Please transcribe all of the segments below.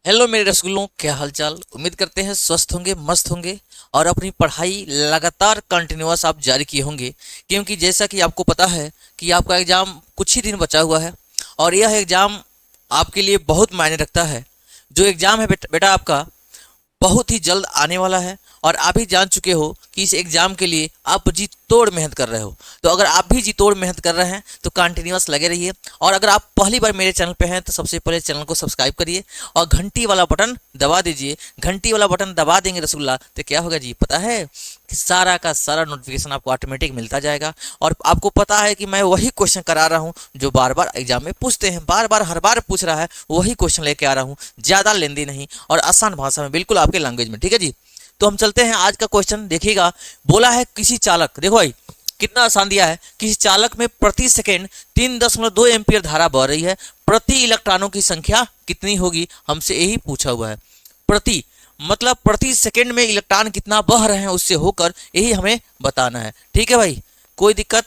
Hello मेरे रसगुल्लों, क्या हालचाल। उम्मीद करते हैं स्वस्थ होंगे, मस्त होंगे और अपनी पढ़ाई लगातार कंटिन्यूअस आप जारी किए होंगे। क्योंकि जैसा कि आपको पता है कि आपका एग्ज़ाम कुछ ही दिन बचा हुआ है और यह एग्ज़ाम आपके लिए बहुत मायने रखता है। जो एग्ज़ाम है बेटा आपका बहुत ही जल्द आने वाला है और आप ही जान चुके हो कि इस एग्ज़ाम के लिए आप जी तोड़ मेहनत कर रहे हो। तो अगर आप भी जी तोड़ मेहनत कर रहे हैं तो कंटिन्यूअस लगे रहिए। और अगर आप पहली बार मेरे चैनल पे हैं तो सबसे पहले चैनल को सब्सक्राइब करिए और घंटी वाला बटन दबा दीजिए। घंटी वाला बटन दबा देंगे रसगुल्ला तो क्या होगा जी, पता है कि सारा का सारा नोटिफिकेशन आपको ऑटोमेटिक मिलता जाएगा। और आपको पता है कि मैं वही क्वेश्चन करा रहा हूँ जो बार बार एग्जाम में पूछते हैं, बार बार हर बार पूछ रहा है, वही क्वेश्चन लेके आ रहा हूँ, ज़्यादा लेंदी नहीं और आसान भाषा में, बिल्कुल आपके लैंग्वेज में। ठीक है जी, तो हम चलते हैं आज का क्वेश्चन। देखिएगा, बोला है किसी चालक, देखो भाई कितना आसान दिया है। किसी चालक में प्रति सेकेंड 3.2 एम्पियर धारा बह रही है, प्रति इलेक्ट्रॉनों की संख्या कितनी होगी, हमसे यही पूछा हुआ है। प्रति मतलब प्रति सेकेंड में इलेक्ट्रॉन कितना बह रहे हैं उससे होकर, यही हमें बताना है। ठीक है भाई, कोई दिक्कत।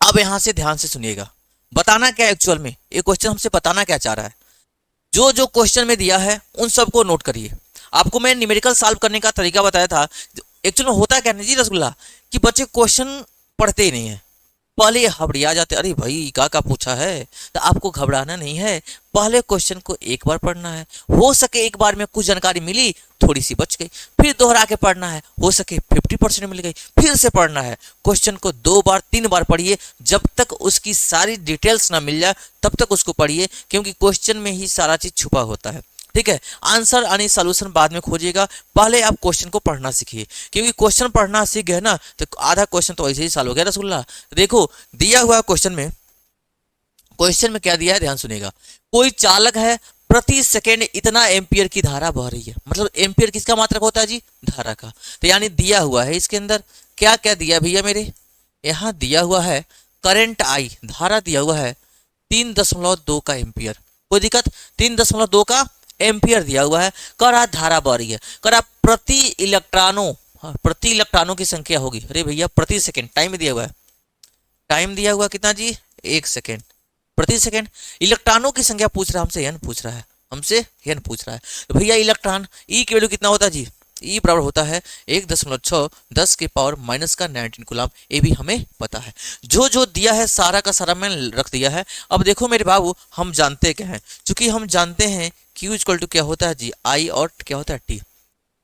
अब यहां से ध्यान से सुनिएगा, बताना क्या एक्चुअल में ये क्वेश्चन हमसे बताना क्या चाह रहा है। जो जो क्वेश्चन में दिया है उन सबको नोट करिए। आपको मैं न्यूमेरिकल सॉल्व करने का तरीका बताया था। एक्चुअल में होता क्या नहीं जी रसगुल्ला, कि बच्चे क्वेश्चन पढ़ते ही नहीं है, पहले हबड़िया जाते, अरे भाई का पूछा है। तो आपको घबराना नहीं है, पहले क्वेश्चन को एक बार पढ़ना है, हो सके एक बार में कुछ जानकारी मिली थोड़ी सी बच गई, फिर दोहरा के पढ़ना है, हो सके 50% मिल गई, फिर से पढ़ना है। क्वेश्चन को 2 बार 3 बार पढ़िए, जब तक उसकी सारी डिटेल्स ना मिल जाए तब तक उसको पढ़िए, क्योंकि क्वेश्चन में ही सारा चीज छुपा होता है। ठीक है, आंसर यानी सॉल्यूशन बाद में खोजिएगा, पहले आप क्वेश्चन को पढ़ना सीखिए। क्योंकि क्वेश्चन पढ़ना सीख गए ना तो आधा क्वेश्चन तो ऐसे ही सॉल्व हो गया रसगुल्ला। देखो दिया हुआ क्वेश्चन में क्या दिया है, ध्यान सुनेगा। कोई चालक है, प्रति सेकेंड इतना एम्पियर की धारा बह रही है। मतलब एम्पियर किसका मात्रक होता है जी, धारा का। तो यानी दिया हुआ है इसके अंदर क्या क्या दिया भैया मेरे, यहाँ दिया हुआ है करंट आई, धारा दिया हुआ है 3.2 का एम्पियर। कोई दिक्कत, 3.2 का एम्पियर दिया हुआ है। करा धारा बह रही है, करा प्रति इलेक्ट्रॉनों, हाँ, प्रति इलेक्ट्रॉनों की संख्या होगी। अरे भैया प्रति सेकेंड टाइम दिया हुआ है, टाइम दिया हुआ कितना जी, 1 सेकेंड। प्रति सेकेंड इलेक्ट्रॉनों की संख्या पूछ रहा है हमसे, एन पूछ रहा है, हमसे एन पूछ रहा है। तो भैया इलेक्ट्रॉन ई की वैल्यू कितना होता है जी, ई बराबर होता है 1.6 10 के पावर माइनस का 19 कूलम। ये भी हमें पता है। जो जो दिया है सारा का सारा मैंने रख दिया है। अब देखो मेरे बाबू, हम जानते क्या हैं, चूंकि हम जानते हैं Q इक्वल टू क्या होता है जी, आई, और क्या होता है टी।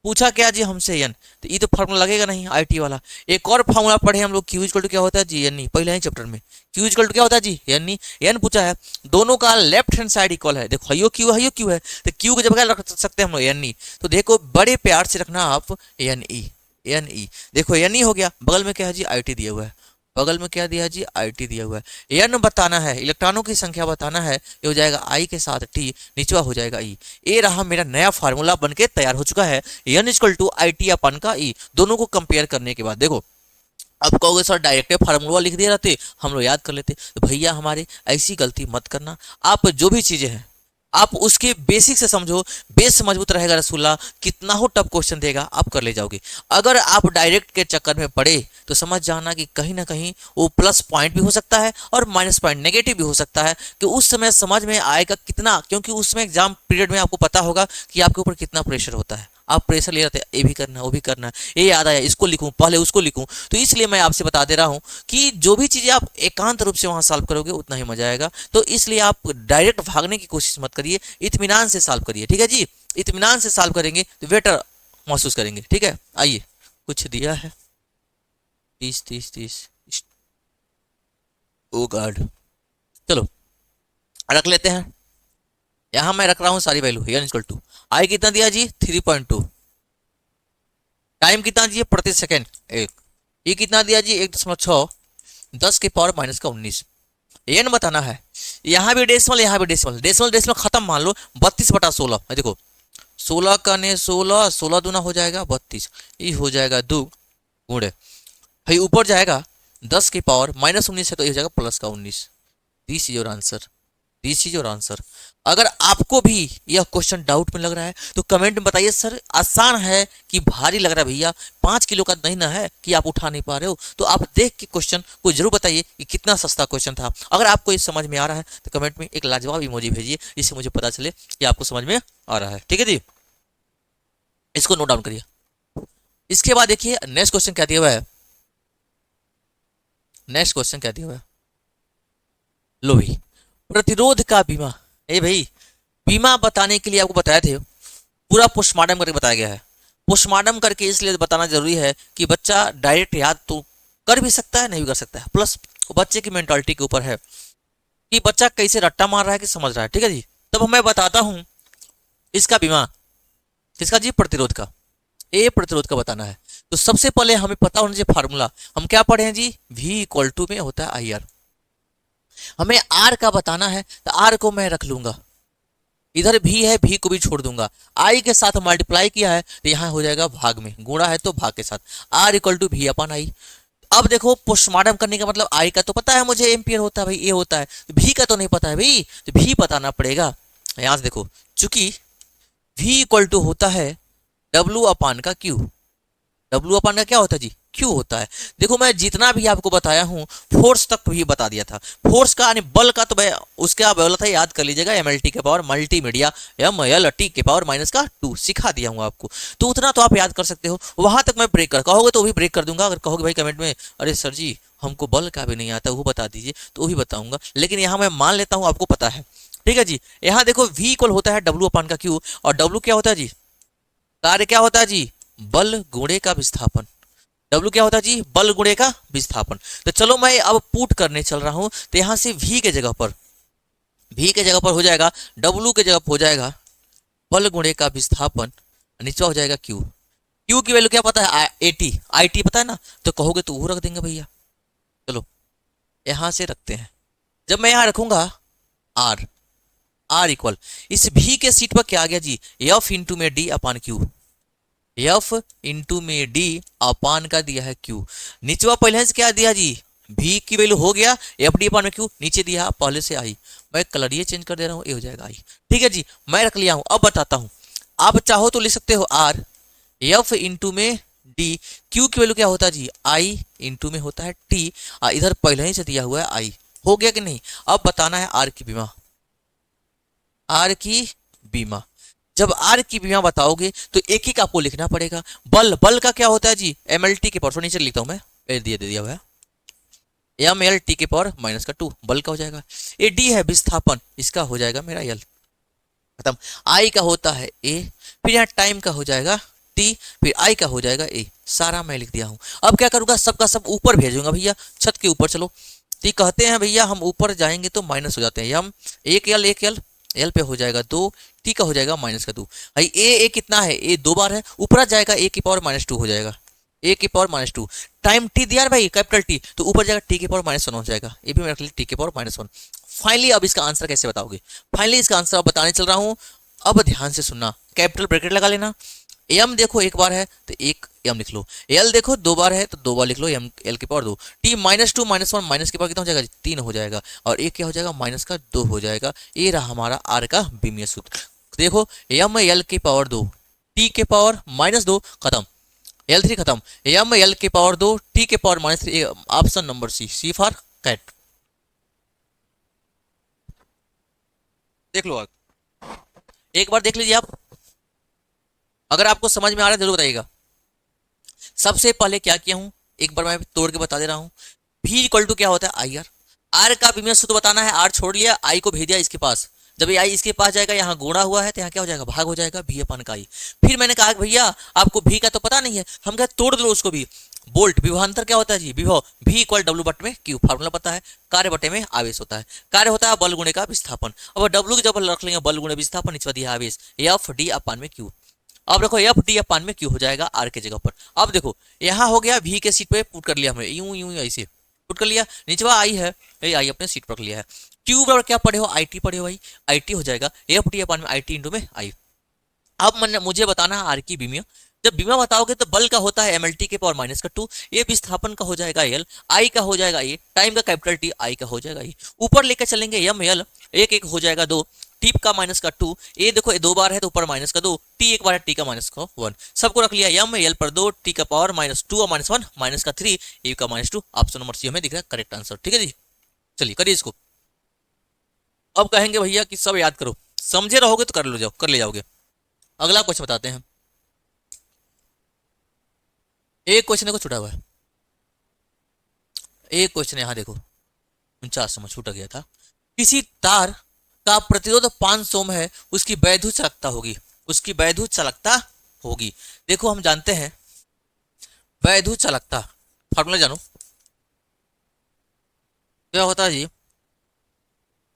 पूछा क्या जी हमसे एन, तो ये तो फॉर्मूला लगेगा नहीं आईटी वाला। एक और फॉर्मूला पढ़े हम लोग, क्यू इक्वल टू क्या होता है जी, एन ई, पहले ही चैप्टर में। क्यू इक्वल टू क्या होता है जी, एन ई। एन पूछा है, दोनों का लेफ्ट हैंड साइड इक्वल है। देखो हयो क्यू है, तो क्यू की जगह रख सकते हैं हम लोग एन ई। तो देखो बड़े प्यार से रखना आप एन ई, एन ई। देखो एन ई हो गया, बगल में क्या है जी, आई टी दिया हुआ है, बगल में क्या दिया है जी, आई टी दिया हुआ है। एन बताना है, इलेक्ट्रॉनों की संख्या बताना है, ये हो जाएगा आई के साथ टी, निचवा हो जाएगा ई। ये रहा मेरा नया फार्मूला बनके तैयार हो चुका है, N equal to I T अपन का ई। दोनों को कंपेयर करने के बाद देखो, अब कहोगे सर डायरेक्ट फार्मूला लिख दिया रहते, हम लोग याद कर लेते। तो भैया हमारे ऐसी गलती मत करना। आप जो भी चीजें हैं आप उसके बेसिक से समझो, बेस मजबूत रहेगा रसगुल्ला, कितना हो टफ क्वेश्चन देगा आप कर ले जाओगे। अगर आप डायरेक्ट के चक्कर में पड़े तो समझ जाना कि कहीं ना कहीं वो प्लस पॉइंट भी हो सकता है और माइनस पॉइंट नेगेटिव भी हो सकता है, कि उस समय समझ में आएगा कितना, क्योंकि उसमें एग्जाम पीरियड में आपको पता होगा कि आपके ऊपर कितना प्रेशर होता है। आप प्रेशर ले रहे थे, ये भी करना वो भी करना, ये याद आया इसको लिखूं पहले उसको लिखूं। तो इसलिए मैं आपसे बता दे रहा हूं कि जो भी चीजें आप एकांत रूप से वहां सॉल्व करोगे उतना ही मजा आएगा। तो इसलिए आप डायरेक्ट भागने की कोशिश मत करिए, इत्मीनान से सॉल्व करिए। ठीक है जी, इत्मीनान से सॉल्व करेंगे तो बेटर महसूस करेंगे। ठीक है, आइए कुछ दिया है 30 ओ गॉड, चलो रख लेते हैं। यहां मैं रख रहा हूं सारी वैल्यू, एन इक्वल टू आई कितना दिया जी 3.2, टाइम कितना दिया प्रति सेकेंड 1, ये कितना दिया जी 1.6 10 के पावर माइनस का 19। एन बताना है, यहाँ भी डेसिमल यहाँ भी डेसिमल, डेसिमल डेसिमल खत्म, मान लो 32/16। देखो 16 का ने 16, 16 दूना हो जाएगा 32, ये हो जाएगा 2 गुणे भाई, ऊपर जाएगा 10 की पावर माइनस 19 है तो ये हो जाएगा प्लस का 19। This is your answer, this is your answer. अगर आपको भी यह क्वेश्चन डाउट में लग रहा है तो कमेंट में बताइए सर आसान है कि भारी लग रहा है भैया, 5 किलो का नहीं ना है कि आप उठा नहीं पा रहे हो। तो आप देख के क्वेश्चन को जरूर बताइए कि कितना सस्ता क्वेश्चन था। अगर आपको ये समझ में आ रहा है तो कमेंट में एक लाजवाब इमोजी भेजिए, जिससे मुझे पता चले कि आपको समझ में आ रहा है। ठीक है जी, इसको नोट डाउन करिए। इसके बाद देखिए नेक्स्ट क्वेश्चन क्या दिया हुआ है। नेक्स्ट क्वेश्चन क्या दिया हुआ है, लो भाई, प्रतिरोध का बीमा। ए भाई, बीमा बताने के लिए आपको बताया थे, पूरा पोस्टमार्टम करके बताया गया है। पोस्टमार्टम करके इसलिए बताना जरूरी है कि बच्चा डायरेक्ट याद तो कर भी सकता है, नहीं भी कर सकता है, प्लस बच्चे की मेंटालिटी के ऊपर है कि बच्चा कैसे रट्टा मार रहा है कि समझ रहा है। ठीक है जी, तब मैं बताता हूं इसका बीमा किसका जी, प्रतिरोध का। ए प्रतिरोध का बताना है तो सबसे पहले हमें पता होना चाहिए फार्मूला। हम क्या पढ़े हैं जी, V इक्वल टू में होता है आई आर। हमें आर का बताना है तो आर को मैं रख लूंगा, इधर भी है भी को भी छोड़ दूंगा, आई के साथ मल्टीप्लाई किया है तो यहाँ हो जाएगा भाग में, गुणा है तो भाग के साथ, आर इक्वल टू भी अपन आई। अब देखो पोस्टमार्टम करने का मतलब आई का तो पता है मुझे एम्पियर होता है भाई, ए होता है, तो भी का तो नहीं पता है भाई, तो भी बताना पड़ेगा। यहां से देखो, चूंकि V इक्वल टू होता है W अपान का Q, W अपान का क्या होता है जी, Q होता है। देखो मैं जितना भी आपको बताया हूं फोर्स तक भी बता दिया था, फोर्स का यानी बल का तो मैं उसके आप बोला था, याद कर लीजिएगा, MLT के पावर मल्टीमीडिया MLT के पावर -2 सिखा दिया हूं आपको, तो उतना तो आप याद कर सकते हो। वहां तक मैं ब्रेक कर, कहोगे तो भी ब्रेक कर दूंगा। अगर कहोगे भाई कमेंट में अरे सर जी हमको बल का भी नहीं आता वो बता दीजिए, तो वो भी बताऊंगा, लेकिन यहाँ मैं मान लेता हूँ आपको पता है। ठीक है जी, यहाँ देखो V इक्वल होता है W अपान का Q, और W क्या होता है जी, कार्य क्या होता है जी, बल गुणे का विस्थापन। W क्या होता है जी, बल गुणे का विस्थापन। तो चलो मैं अब पुट करने चल रहा हूं, तो यहां से V के जगह पर हो जाएगा W के जगह पर हो जाएगा बल गुणे का विस्थापन, नीचे हो जाएगा Q। Q की वैल्यू क्या पता है, IT पता है ना, तो कहोगे तो वो रख देंगे भैया। चलो यहां से रखते हैं, जब मैं यहां रखूंगा R इक्वल, इस V के सीट पर क्या आ गया जी, F इंटू में D अपान Q, F इंटू में D अपान का दिया है Q। नीचवा पहले से क्या दिया जी, V की वैल्यू हो गया FD अपान में Q, नीचे दिया पहले से आई, मैं कलर ये चेंज कर दे रहा हूँ, ये हो जाएगा आई। ठीक है जी, मैं रख लिया हूँ। अब बताता हूँ, आप चाहो तो लिख सकते हो R, F इंटू में D, Q की वैल्यू क्या होता है जी, I इंटू में होता है T, इधर पहले ही से दिया हुआ है I। हो गया कि नहीं। अब बताना है R की बीमा, R की बीमा। जब R की बीमा बताओगे तो एक एक आपको लिखना पड़ेगा। बल का क्या होता है जी, MLT के पावर, नीचे लिखता हूं मैं, दिया हुआ है MLT के पावर -2, बल का हो जाएगा। ये D है विस्थापन, इसका हो जाएगा मेरा L, खत्म। I का होता है A, फिर यहाँ टाइम का हो जाएगा T, फिर I का हो जाएगा A, सारा मैं लिख दिया हूं। अब क्या करूंगा, सबका सब ऊपर भेजूंगा भैया, छत के ऊपर। चलो ठीक, कहते हैं भैया हम ऊपर जाएंगे तो माइनस हो जाते हैं, हम एक L पे हो जाएगा 2, T का हो जाएगा -2 भाई। A कितना है, A 2 बार है, ऊपर जाएगा A की पावर -2 हो जाएगा, A की पावर -2। टाइम T दिया है भाई, कैपिटल T, तो ऊपर जाएगा T की पावर -1 हो जाएगा, ये भी मैं रख लिया T की पावर -1। फाइनली अब इसका आंसर कैसे बताओगे, फाइनली इसका आंसर अब बताने चल रहा हूं। अब ध्यान से सुनना, कैपिटल ब्रैकेट लगा लेना, M देखो एक बार है तो एक M लिख लो, L देखो 2 बार है तो 2 बार लिख लो, M L की पावर 2, T -2 -1 माइनस की पावर कितना हो जाएगा, 3 हो जाएगा, और एक क्या हो जाएगा, -2 हो जाएगा। ये रहा हमारा R का बीमीय सूत्र। देखो M L की पावर 2, T के पावर -2, खत्म, L3 खत्म, M L की पावर 2, T के power -3, option number C for CAT. देख लो आप, एक बार देख लीजिए आप, अगर आपको समझ में आ रहा है जरूर बताइएगा। सबसे पहले क्या किया हूं, एक बार मैं तोड़ के बता दे रहा हूं। V इक्वल टू क्या होता है, आई आर का बीमीय सूत्र बताना है, R छोड़ लिया, I को भेज दिया इसके पास, जब ये I इसके पास जाएगा, यहाँ गुणा हुआ है तो यहाँ क्या हो जाएगा, भाग हो जाएगा, V अपान का I। फिर मैंने कहा भैया आपको V का तो पता नहीं है, हम कहा तोड़ दो उसको भी। बोल्ट विभवांतर क्या होता है जी, विभव V इक्वल W बटे में Q, फार्मूला पता है, कार्य बटे में आवेश होता है, कार्य होता है बल गुणे का विस्थापन। अब W की जब रख लेंगे बल गुणे विस्थापन, नीचे दिया आवेश, F D अपान में Q। अब देखो F D अपान में Q हो जाएगा R के जगह पर। अब देखो यहाँ हो गया, V के सीट पे पुट कर लिया हमने, यूं ऐसे पुट कर लिया, नीचे आई है, ये आई अपने सीट पर रख लिया है। Q बराबर क्या पढ़े हो, IT पढ़े हो भाई, IT हो जाएगा F D अपान में IT इंटू में I। अब मुझे बताना है R की बीमिया। जब बीमा बताओगे तो बल का होता है MLT के पावर -2, ये विस्थापन का हो जाएगा L, I का हो जाएगा ये, टाइम का कैपिटल T, I का हो जाएगा ये। ऊपर लेकर चलेंगे M L, एक हो जाएगा 2, टी का माइनस का 2, ए देखो ये 2 बार है तो ऊपर माइनस का 2, टी एक बार है टी का माइनस का 1, सबको रख लिया एम एल पर 2, टी का पावर -2 और -1 माइनस का 3, ए का -2, ऑप्शन नंबर सी हमें दिख रहा है करेक्ट आंसर। ठीक है जी, चलिए करिए इसको। अब कहेंगे भैया कि सब याद करो, समझे रहोगे तो कर ले जाओगे। अगला क्वेश्चन बताते हैं, एक क्वेश्चन को छूटा हुआ है, एक क्वेश्चन यहाँ देखो 49 में छूटा गया था। किसी तार का प्रतिरोध 500 ओम है, उसकी वैद्युत चालकता होगी, उसकी वैद्युत चालकता होगी। देखो हम जानते हैं वैद्युत चालकता, फॉर्मूला जानो क्या होता है जी।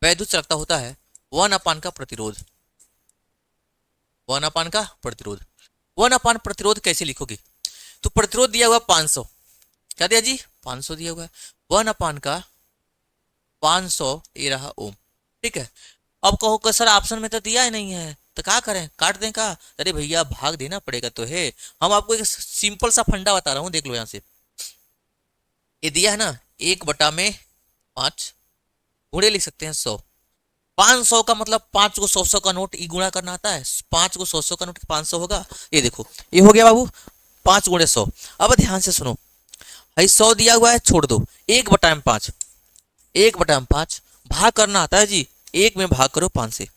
वैद्युत चालकता होता है 1/का प्रतिरोध, 1/का प्रतिरोध। 1/ प्रतिरोध कैसे लिखोगे, तो प्रतिरोध दिया हुआ 500, क्या दिया जी 500 दिया हुआ है, 1/का 500 ये रहा ओम। ठीक है, अब कहो कि सर ऑप्शन में तो दिया ही नहीं है तो क्या करें, काट दें का, अरे भैया भाग देना पड़ेगा तो है। हम आपको एक सिंपल सा फंडा बता रहा हूँ, देख लो यहाँ से, ये दिया है ना 1/5 गुणे लिख सकते हैं 100, 500 का मतलब 5 को 100 का नोट ई गुणा करना आता है, 5 को 100 का नोट 500 होगा। ये देखो ये हो गया बाबू 5 गुणे 100। अब ध्यान से सुनो, भाई 100 दिया हुआ है छोड़ दो, 1/5, 1/5 भाग करना आता है जी, 1 में भाग करो 5 से,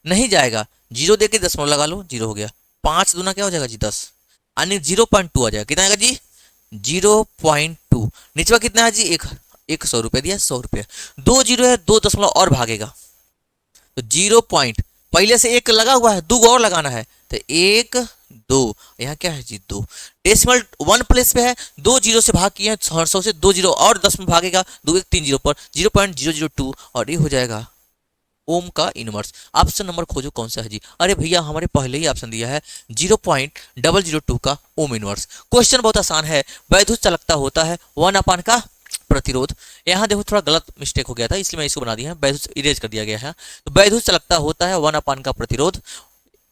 नहीं जाएगा, जीरो देके दशमलव लगा लो, जीरो हो गया, 5 दूना क्या हो जाएगा जी 10, यानी 0.2 आ जाएगा, कितना आएगा जी 0.2। निचवा कितना है जी 100 रुपये दिया, 100 रुपये, 2 जीरो है 2 दशमलव और भागेगा तो 0 पॉइंट, पहले से 1 लगा हुआ है 2 और लगाना है तो 1 2, यहाँ क्या है जी 2, डेसिमल 1 प्लेस पे है, 2 जीरो से भाग किए हैं 100 से, 2 जीरो और 10 में भागेगा, 2 1 3 जीरो पर 0.002 और ये हो जाएगा ओम का इनवर्स। ऑप्शन नंबर खोजो कौन सा है जी, अरे भैया हमारे पहले ही ऑप्शन दिया है 0.002 का ओम इनवर्स। क्वेश्चन बहुत आसान है, वैद्युत चालकता होता है 1/का का प्रतिरोध, यहाँ देखो थोड़ा गलत मिस्टेक हो गया था इसलिए मैं इसको बना दिया है, वैद्युत इरेज कर दिया गया है, तो वैद्युत चालकता होता है 1/का का प्रतिरोध,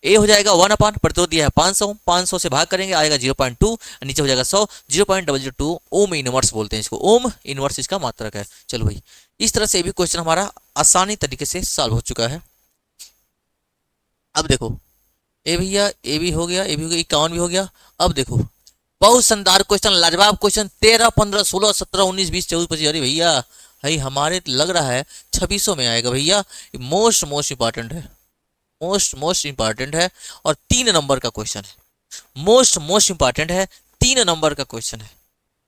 ए हो जाएगा 1/, प्रतिरोध दिया है 500, 500 से भाग करेंगे आएगा 0.2, नीचे हो जाएगा 100, 0.002 ओम इनवर्स बोलते हैं इसको, ओम इनवर्स इसका मात्रक है। चलो भाई इस तरह से भी क्वेश्चन हमारा आसानी तरीके से सॉल्व हो चुका है। अब देखो ए भैया ए भी हो गया, ए भी हो गया, 51 भी हो गया। अब देखो बहुत शानदार क्वेश्चन, लाजवाब क्वेश्चन, 13 15 16 17 19 20 24 25, अरे भैया भाई हमारे लग रहा है 2600 में आएगा भैया, मोस्ट इंपॉर्टेंट है, मोस्ट इंपॉर्टेंट है और 3 नंबर का क्वेश्चन है, मोस्ट इंपॉर्टेंट है, 3 नंबर का क्वेश्चन है।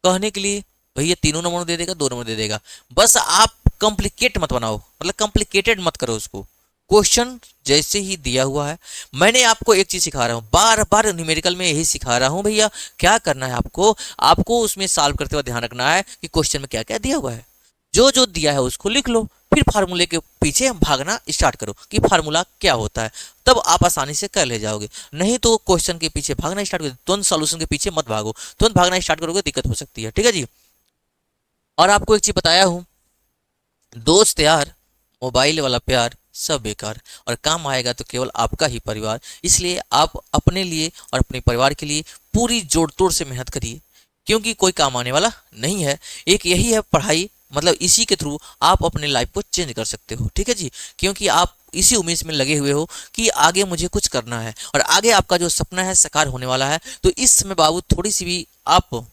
कहने के लिए भैया 3 नंबर दे देगा 2 नंबर दे देगा, बस आप कॉम्प्लिकेट मत बनाओ, मतलब कॉम्प्लिकेटेड मत करो उसको, क्वेश्चन जैसे ही दिया हुआ है। मैंने आपको एक चीज सिखा रहा हूँ, बार बार न्यूमेरिकल में यही सिखा रहा हूँ भैया, क्या करना है आपको, आपको उसमें सॉल्व करते हुए ध्यान रखना है कि क्वेश्चन में क्या क्या दिया हुआ है, जो जो दिया है उसको लिख लो, फिर फार्मूले के पीछे भागना स्टार्ट करो कि फार्मूला क्या होता है, तब आप आसानी से कर ले जाओगे। नहीं तो क्वेश्चन के पीछे भागना स्टार्ट करो, तुरंत सॉल्यूशन के पीछे मत भागो, तुरंत भागना स्टार्ट करोगे दिक्कत हो सकती है। ठीक है जी, और आपको एक चीज बताया हूं, दोस्त यार मोबाइल वाला प्यार सब बेकार, और काम आएगा तो केवल आपका ही परिवार, इसलिए आप अपने लिए और अपने परिवार के लिए पूरी जोड़ तोड़ से मेहनत करिए, क्योंकि कोई काम आने वाला नहीं है। एक यही है पढ़ाई, मतलब इसी के थ्रू आप अपने लाइफ को चेंज कर सकते हो। ठीक है जी, क्योंकि आप इसी उम्मीद में लगे हुए हो कि आगे मुझे कुछ करना है और आगे आपका जो सपना है साकार होने वाला है, तो इस समय बाबू थोड़ी सी भी आप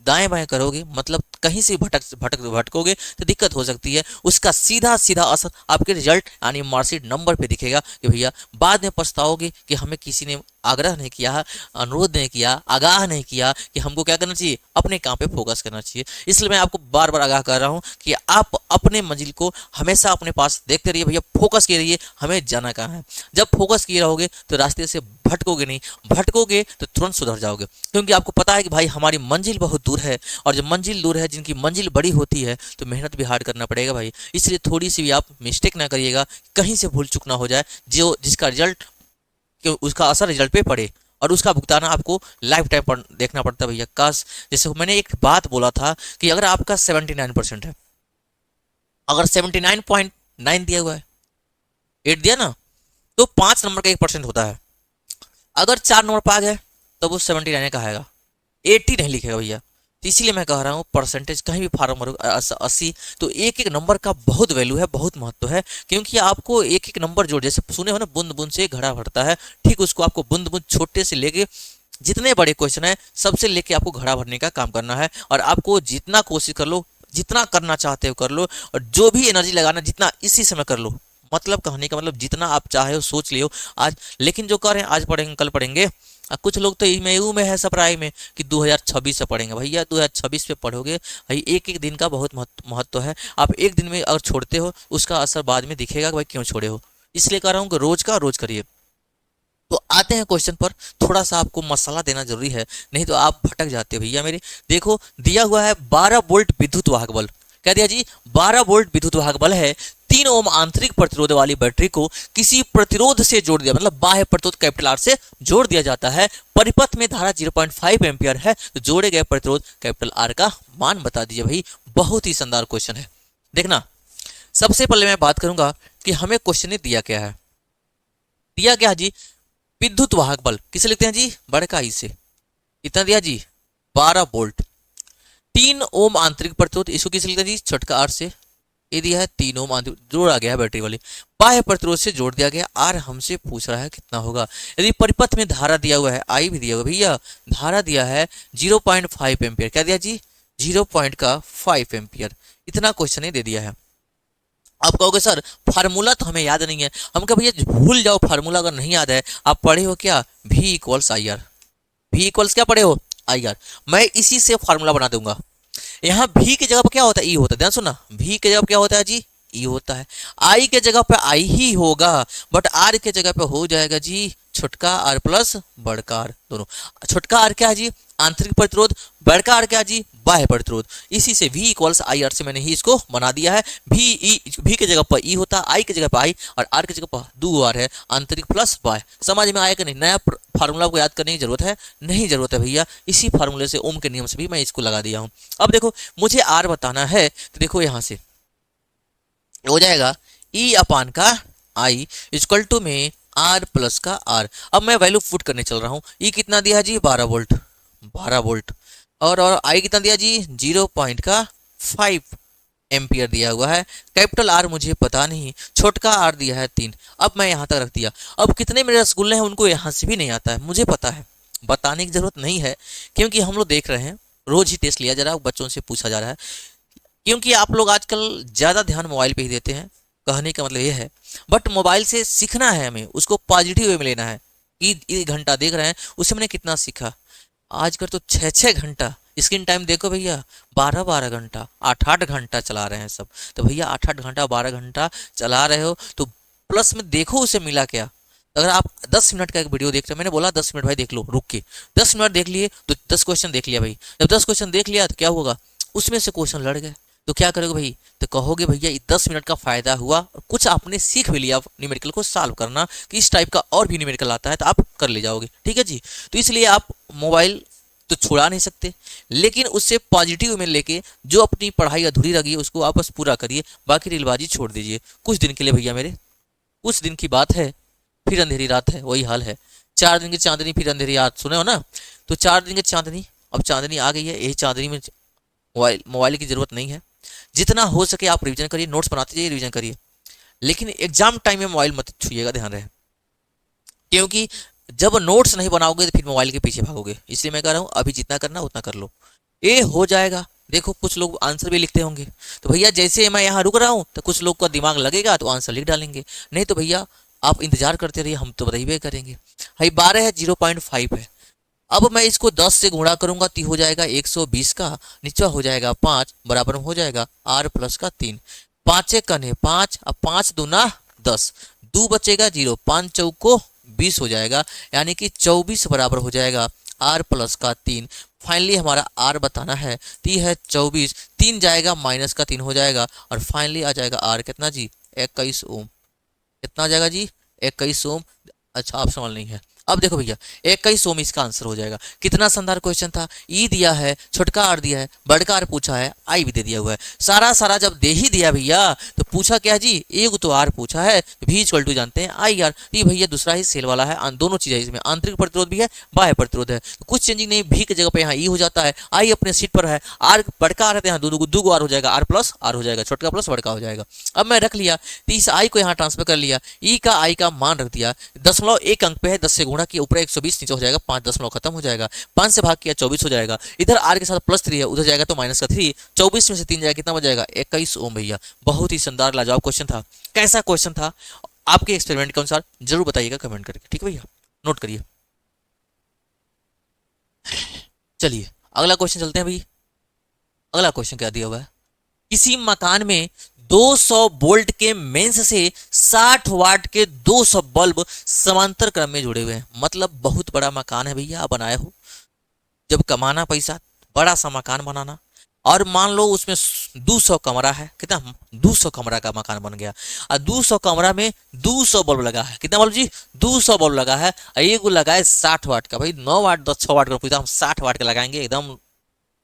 दाएं बाएं करोगे, मतलब कहीं से भटकोगे तो दिक्कत हो सकती है, उसका सीधा सीधा असर आपके रिजल्ट यानी मार्कशीट नंबर पे दिखेगा कि भैया बाद में पछताओगे कि हमें किसी ने आग्रह नहीं किया, अनुरोध नहीं किया, आगाह नहीं किया कि हमको क्या करना चाहिए, अपने काम पे फोकस करना चाहिए। इसलिए मैं आपको बार बार आगाह कर रहा हूँ कि आप अपने मंजिल को हमेशा अपने पास देखते रहिए भैया, फोकस किए रहिए हमें जाना कहाँ है। जब फोकस किए रहोगे तो रास्ते से भटकोगे नहीं, भटकोगे तो तुरंत सुधर जाओगे, क्योंकि आपको पता है कि भाई हमारी मंजिल बहुत दूर है, और जब मंजिल दूर है, जिनकी मंजिल बड़ी होती है तो मेहनत भी हार्ड करना पड़ेगा भाई। इसलिए थोड़ी सी भी आप मिस्टेक ना करिएगा, कहीं से भूल चूक ना हो जाए, जो जिसका रिजल्ट उसका असर रिजल्ट पे पड़े और उसका भुगताना आपको लाइफ टाइम पर देखना पड़ता है भैया। काश, जैसे मैंने एक बात बोला था कि अगर आपका 79% है, अगर 79.9 दिया हुआ है, 8 दिया ना, तो 5 नंबर का 1% होता है, अगर 4 नंबर पर आ गए तो वो 79 कहाएगा, 80 नहीं लिखेगा भैया। तो इसीलिए मैं कह रहा हूँ परसेंटेज कहीं भी फार्म भरो 80, तो एक एक नंबर का बहुत वैल्यू है, बहुत महत्व है, क्योंकि आपको एक एक नंबर जोड़, जैसे सुने हो ना बूंद बूंद से घड़ा भरता है, ठीक उसको आपको बूंद बूंद छोटे से लेके जितने बड़े क्वेश्चन है सबसे लेके आपको घड़ा भरने का काम करना है। और आपको जितना कोशिश कर लो, जितना करना चाहते हो कर लो, और जो भी एनर्जी लगाना जितना इसी समय कर लो। मतलब कहने का मतलब जितना आप चाहे हो सोच लियो आज, लेकिन जो करें आज पढ़ेंगे कल पढ़ेंगे। कुछ लोग तो ईमेयू में है सप्राई में कि 2026 से पढ़ेंगे। भैया 2026 पे पढ़ोगे भाई, एक एक दिन का बहुत महत्व है। आप एक दिन में अगर छोड़ते हो उसका असर बाद में दिखेगा कि भाई क्यों छोड़े हो। इसलिए कह रहा हूँ कि रोज का रोज करिए। तो आते हैं क्वेश्चन पर, थोड़ा सा आपको मसाला देना जरूरी है, नहीं तो आप भटक जाते हो भैया मेरे। देखो दिया हुआ है 12 वोल्ट विद्युत वाहक बल, कह दिया जी 12 वोल्ट विद्युत वाहक बल है, 3 ओम आंतरिक प्रतिरोध वाली बैटरी को किसी प्रतिरोध से जोड़ दिया, मतलब बाह्य प्रतिरोध कैपिटल आर से जोड़ दिया जाता है। परिपथ में धारा 0.5 एम्पियर है, तो जोड़े गए प्रतिरोध कैपिटल आर का मान बता दीजिए भाई। बहुत ही शानदार क्वेश्चन है। देखना सबसे पहले मैं बात करूंगा कि हमें क्वेश्चन ने दिया क्या है। दिया क्या है जी, विद्युत वाहक बल किसे लिखते हैं जी, बड़का ई से, इतना दिया जी 12 वोल्ट, 3 ओम आंतरिक प्रतिरोध, इसको किसे लिखते हैं जी, छोटका आर से, ये दिया है 3 ओम आंतरिक, जोड़ा गया है बैटरी वाली, बाह्य प्रतिरोध से जोड़ दिया गया। आर हमसे पूछ रहा है कितना होगा। यदि परिपथ में धारा दिया हुआ है, आई भी दिया हुआ भैया, धारा दिया है 0.5 एम्पियर, क्या दिया जी 0.5 एम्पियर, इतना क्वेश्चन ने दे दिया है। आप कहोगे सर फार्मूला तो हमें याद नहीं है, हम कह भैया भूल जाओ फार्मूला, अगर नहीं याद है आप पढ़े हो क्या, V equals I R, V equals क्या पढ़े हो आई आर, मैं इसी से फार्मूला बना दूंगा। यहाँ V की जगह पर क्या होता है, ई होता है, ध्यान सुना, V की जगह पर क्या होता है जी, ई होता है। आई के जगह पे आई ही होगा, बट आर के जगह पे हो जाएगा जी छोटका आर प्लस बड़का आर, दोनों। छोटका आर क्या है जी, आंतरिक प्रतिरोध, बड़का आर क्या है जी, बाह्य प्रतिरोध। इसी से V इक्वल्स आई आर से मैंने ही इसको बना दिया है। V के जगह पर ई होता है, आई की जगह पर आई, और आर की जगह पर 2 आर है, आंतरिक प्लस बाह्य। समझ में आएगा नहीं, नया फार्मूला को याद करने की जरूरत है, नहीं जरूरत है भैया, इसी फार्मूले से ओम के नियम से भी मैं इसको लगा दिया हूँ। अब देखो मुझे आर बताना है, तो देखो यहाँ से हो जाएगा ई अपान का आई इक्वल टू में आर प्लस का आर। अब मैं वैल्यू पुट करने चल रहा हूँ। ई कितना दिया जी 12 वोल्ट, 12 वोल्ट, और आई कितना दिया जी 0.5 एम्पियर दिया हुआ है। कैपिटल आर मुझे पता नहीं, छोटका आर दिया है 3। अब मैं यहाँ तक रख दिया। अब कितने मेरे रसगुल्ले हैं उनको यहाँ से भी नहीं आता है, मुझे पता है, बताने की जरूरत नहीं है, क्योंकि हम लोग देख रहे हैं, रोज ही टेस्ट लिया जा रहा है, बच्चों से पूछा जा रहा है, क्योंकि आप लोग आजकल ज़्यादा ध्यान मोबाइल पे ही देते हैं। कहने का मतलब ये है, बट मोबाइल से सीखना है हमें, उसको पॉजिटिव वे में लेना है कि 1 घंटा देख रहे हैं उससे मैंने कितना सीखा। आजकल तो 6-6 घंटा स्क्रीन टाइम देखो भैया, 12-12 घंटा, 8-8 घंटा चला रहे हैं सब। तो भैया 8-8 घंटा 12 घंटा चला रहे हो तो प्लस में देखो उसे मिला क्या। अगर आप 10 मिनट का एक वीडियो देख रहे हो, मैंने बोला 10 मिनट भाई देख लो, रुक के 10 मिनट देख लिए तो 10 क्वेश्चन देख लिया भाई। जब 10 क्वेश्चन देख लिया तो क्या होगा, उसमें से क्वेश्चन लड़ गए तो क्या करोगे भाई, तो कहोगे भैया 10 मिनट का फायदा हुआ, और कुछ आपने सीख भी लिया न्यूमेरिकल को सॉल्व करना, कि इस टाइप का और भी न्यूमेरिकल आता है तो आप कर ले जाओगे। ठीक है जी, तो इसलिए आप मोबाइल तो छुड़ा नहीं सकते, लेकिन उससे पॉजिटिव में लेके जो अपनी पढ़ाई अधूरी रही है उसको आप बस पूरा करिए, बाकी रीलबाजी छोड़ दीजिए कुछ दिन के लिए भैया मेरे। कुछ दिन की बात है, फिर अंधेरी रात है, वही हाल है। 4 दिन की चांदनी फिर अंधेरी रात, सुने हो ना। तो 4 दिन की चांदनी, अब चांदनी आ गई है, यही चांदनी में मोबाइल की जरूरत नहीं है। जितना हो सके आप रिवीजन करिए, नोट्स बनाते जाइए, रिवीजन करिए, लेकिन एग्जाम टाइम में मोबाइल मत छूइएगा, ध्यान रहे, क्योंकि जब नोट्स नहीं बनाओगे तो फिर मोबाइल के पीछे भागोगे। इसलिए मैं कह रहा हूँ अभी जितना करना उतना कर लो, ये हो जाएगा। देखो कुछ लोग आंसर भी लिखते होंगे, तो भैया जैसे मैं यहाँ रुक रहा हूँ तो कुछ लोग का दिमाग लगेगा तो आंसर लिख डालेंगे, नहीं तो भैया आप इंतजार करते रहिए, हम तो बताइए करेंगे। भाई 12 है, 0.5 है। अब मैं इसको 10 से गुणा करूंगा तो हो जाएगा 120 का, नीचा हो जाएगा 5, बराबर में हो जाएगा आर प्लस का 3, 5 कने 5, अब 5 दूना 10, 2 बचेगा 0, 5 चौको 20 हो जाएगा, यानी कि 24 बराबर हो जाएगा आर प्लस का 3। फाइनली हमारा आर बताना है, ती है 24, 3 जाएगा माइनस का 3 हो जाएगा, और फाइनली आ जाएगा आर कितना जी 21 ओम। कितना आ जाएगा जी 21 ओम। अच्छा आप सवाल नहीं है। अब देखो भैया 21 ओम इसका आंसर हो जाएगा। कितना शानदार क्वेश्चन था, ई दिया है, छोटका आर दिया है, बड़का आर पूछा है, आई भी दे दिया हुआ है। सारा जब दे ही दिया भैया तो पूछा क्या जी, एक तो आर पूछा है, भी इक्वल टू जानते हैं आई आर। ये भैया दूसरा ही सेल वाला है, दोनों चीजें इसमें, आंतरिक प्रतिरोध भी है, बाह्य प्रतिरोध है, तो कुछ चेंजिंग नहीं, भी की जगह पे यहाँ ई हो जाता है, आई अपने सीट पर है, आर बड़का आर है, यहाँ दो आर हो जाएगा, आर प्लस आर हो जाएगा, छोटका प्लस बड़का हो जाएगा। अब मैं रख लिया, तो इस आई को यहाँ ट्रांसफर कर लिया, ई का आई का मान रख दिया, 0.1 अंक पे है, 10 से गुणा किया, ऊपर 120 नीचे हो जाएगा, 5 दशमलव खत्म हो जाएगा, 5 से भाग किया 24 हो जाएगा, इधर आर के साथ +3 है, उधर जाएगा तो -3, 24 में से 3 जाएगा, कितना बच जाएगा 21 ओम भैया। बहुत ही शानदार लाजवाब क्वेश्चन था। कैसा क्वेश्चन था आपके एक्सपेरिमेंट के अनुसार जरूर बताइएगा कमेंट करके, ठीक है भैया, नोट करिए। चलिए अगला क्वेश्चन चलते हैं भाई। अगला क्वेश्चन क्या दिया हुआ है, किसी मकान में 200 वोल्ट के मेंस से 60 वाट के 200 बल्ब समांतर क्रम में जुड़े हुए हैं। मतलब बहुत बड़ा मकान है भैया, आप बनाए हो, जब कमाना पैसा, बड़ा सा मकान बनाना, और मान लो उसमें 200 कमरा है, कितना 200 कमरा का मकान बन गया, और 200 कमरा में 200 बल्ब लगा है, कितना बल्ब जी 200 बल्ब लगा है, और एक लगा है 60 वाट का। भाई 9 वाट 10 6 वाट का पूछा, हम 60 वाट का लगाएंगे, एकदम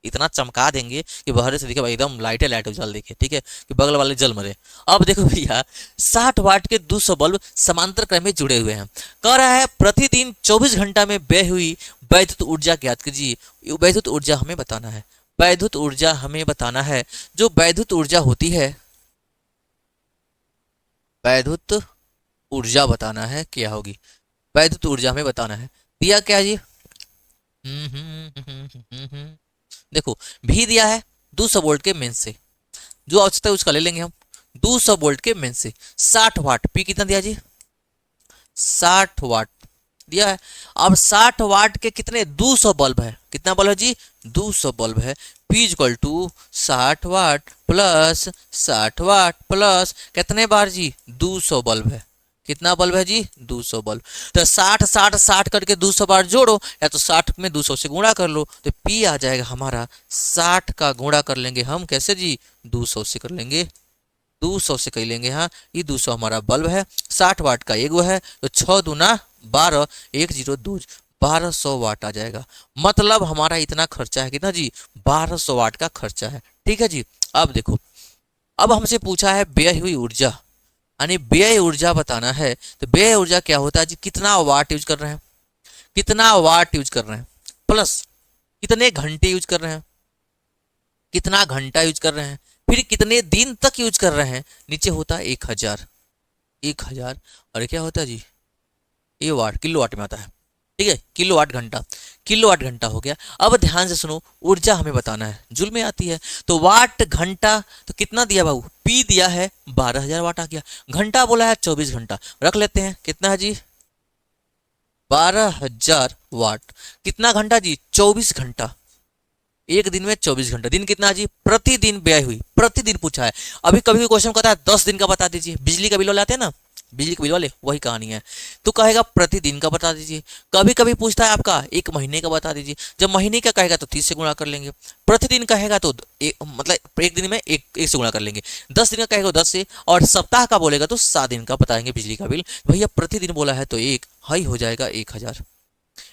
इतना चमका देंगे कि बाहर से दिखे भाई एकदम लाइट उजाल दिखे, ठीक है, कि बगल वाले जल मरे। अब देखो भैया 60 वाट के 200 बल्ब समांतर क्रम में जुड़े हुए हैं, कह रहा है प्रतिदिन 24 घंटा में व्यय हुई वैद्युत ऊर्जा ज्ञात कीजिए। वैद्युत ऊर्जा हमें बताना है, वैद्युत ऊर्जा हमें बताना है। जो वैद्युत ऊर्जा होती है, वैद्युत ऊर्जा बताना है क्या होगी, वैद्युत ऊर्जा हमें बताना है। दिया क्या जी, देखो भी दिया है 200 वोल्ट के मेन से, जो आवश्यकता है उसका ले लेंगे हम, 200 वोल्ट के मेन से 60 वाट, पी कितना दिया जी 60 वाट दिया है। अब 60 वाट के कितने 200 बल्ब है, कितना बल्ब है जी 200 बल्ब है, P equal to 60 watt plus 60 watt plus कितने बार जी 200 बल्ब है, कितना बल्ब है जी 200 बल्ब। तो 60 60 60 करके 200 बार जोड़ो, या तो 60 में 200 से गुणा कर लो, तो P आ जाएगा हमारा 60 का गुणा कर लेंगे हम, कैसे जी 200 से कर लेंगे, 200 से कर लेंगे। हाँ ये 200 हमारा बल्ब है, 60 वाट का एक वो है, तो 6 दूना 12, 10 1200 वाट आ जाएगा। मतलब हमारा इतना खर्चा है, कितना जी 1200 वाट का खर्चा है, ठीक है जी। अब देखो, अब हमसे पूछा है व्यय हुई ऊर्जा, यानी व्यय ऊर्जा बताना है। तो व्यय ऊर्जा क्या होता है जी, कितना वाट यूज कर रहे हैं, कितना वाट यूज कर रहे हैं, प्लस कितने घंटे यूज कर रहे हैं, कितना घंटा यूज कर रहे हैं, फिर कितने दिन तक यूज कर रहे हैं, नीचे होता है 1000, 1000, और क्या होता है जी ये वाट, किलो वाट में आता है, ठीक है, किलो वाट घंटा, किलो वाट घंटा हो गया। अब ध्यान से सुनो, ऊर्जा हमें बताना है, जूल में आती है, तो वाट घंटा तो कितना दिया बाबू, पी दिया है 12000 वाट आ गया, घंटा बोला है 24 घंटा, रख लेते हैं कितना है जी 12000 वाट, कितना घंटा जी 24 घंटा, एक दिन में 24 घंटा, दिन कितना जी प्रतिदिन व्यय हुई, प्रतिदिन पूछा है। अभी कभी क्वेश्चन कहता है 10 दिन का बता दीजिए, बिजली का बिल वाले आते हैं ना, बिजली के बिल वाले, वही कहानी है, तो कहेगा प्रतिदिन का बता दीजिए। कभी कभी पूछता है आपका 1 महीने का बता दीजिए, जब महीने का कहेगा तो 30 से गुणा कर लेंगे, प्रतिदिन कहेगा तो मतलब एक दिन में एक से गुणा कर लेंगे, 10 दिन का कहेगा 10 से, और सप्ताह का बोलेगा तो 7 दिन का बताएंगे बिजली का बिल। भैया प्रतिदिन बोला है तो एक हाई हो जाएगा 1000,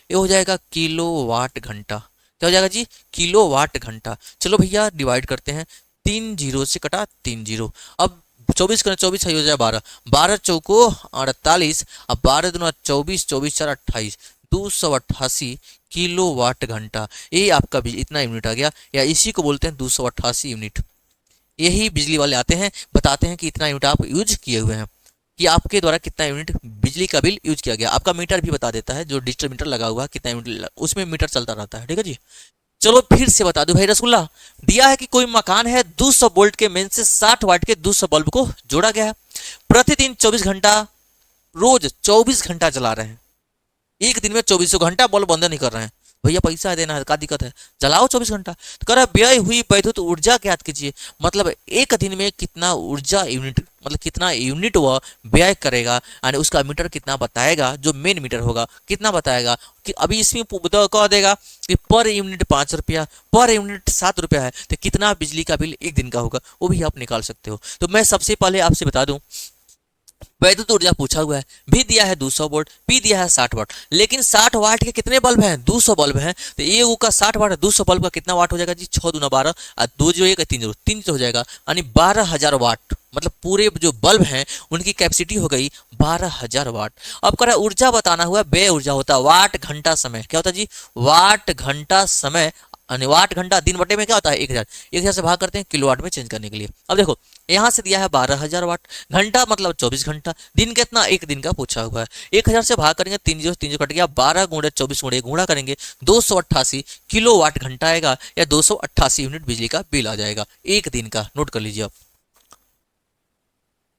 ये हो जाएगा किलो वाट घंटा, क्या हो जाएगा जी किलो वाट घंटा। चलो भैया डिवाइड करते हैं, 3 जीरो से कटा 3 जीरो, अब 24 करना 24 सही हो जाए 12, 12 चौको 48, अब 12 दूना 24, 24 4 28, 288 किलो वाट घंटा, ये आपका बिजली इतना यूनिट आ गया, या इसी को बोलते हैं 288 यूनिट। यही बिजली वाले आते हैं, बताते हैं कि इतना यूनिट आप यूज किए हुए हैं, कि आपके द्वारा कितना यूनिट बिजली का बिल यूज किया गया। आपका मीटर भी बता देता है, जो डिजिटल मीटर लगा हुआ है कितना यूनिट, उसमें मीटर चलता रहता है, ठीक है जी। चलो फिर से बता दूं भाई रसगुल्ला, दिया है कि कोई मकान है 200 वोल्ट के मेन से 60 वाट के 200 बल्ब को जोड़ा गया है, प्रतिदिन 24 घंटा, रोज 24 घंटा चला रहे हैं, एक दिन में 24 घंटा बल्ब बंद नहीं कर रहे हैं। भैया पैसा देना है, क्या दिक्कत है, चलाओ 24 घंटा। तो कह रहा व्यय हुई वैद्युत ऊर्जा ज्ञात कीजिए, मतलब एक दिन में कितना ऊर्जा यूनिट, मतलब कितना यूनिट वह व्यय करेगा, यानी उसका मीटर कितना बताएगा, जो मेन मीटर होगा कितना बताएगा, कि अभी इसमें कह देगा कि पर यूनिट 5 रुपया, पर यूनिट 7 रुपया है, तो कितना बिजली का बिल एक दिन का होगा, वो भी आप निकाल सकते हो। तो मैं सबसे पहले आपसे बता दूं, वैद्युत ऊर्जा पूछा हुआ है, भी दिया है 200 वोल्ट, पी दिया है 60 वाट, लेकिन 60 वाट के कितने बल्ब हैं? 200 बल्ब हैं। तो ए यू का 60 वाट है, 200 बल्ब का कितना वाट हो जाएगा जी? 6 दूना 12 और 2 जो 1 3 3 हो जाएगा, यानी 12,000 वाट। मतलब पूरे जो बल्ब हैं उनकी कैपेसिटी हो गई 12,000 वाट। अब कह रहा है ऊर्जा बताना हुआ, व्यय ऊर्जा होता है वाट घंटा समय। क्या होता है जी? वाट घंटा समय, यानी वाट घंटा दिन बटे में क्या होता है? 1,000। 1,000 से भाग करते हैं किलोवाट में चेंज करने के लिए। अब देखो यहाँ से दिया है 12,000 वाट, घंटा मतलब 24 घंटा, दिन कितना? एक दिन का पूछा हुआ है। 1,000 से भाग करेंगे, 3 जीरो 3 कट गया, 12 गुणे 24 गुणे गुणा करेंगे 288 किलोवाट घंटा आएगा, या 288 यूनिट बिजली का बिल आ जाएगा एक दिन का। नोट कर लीजिए आप।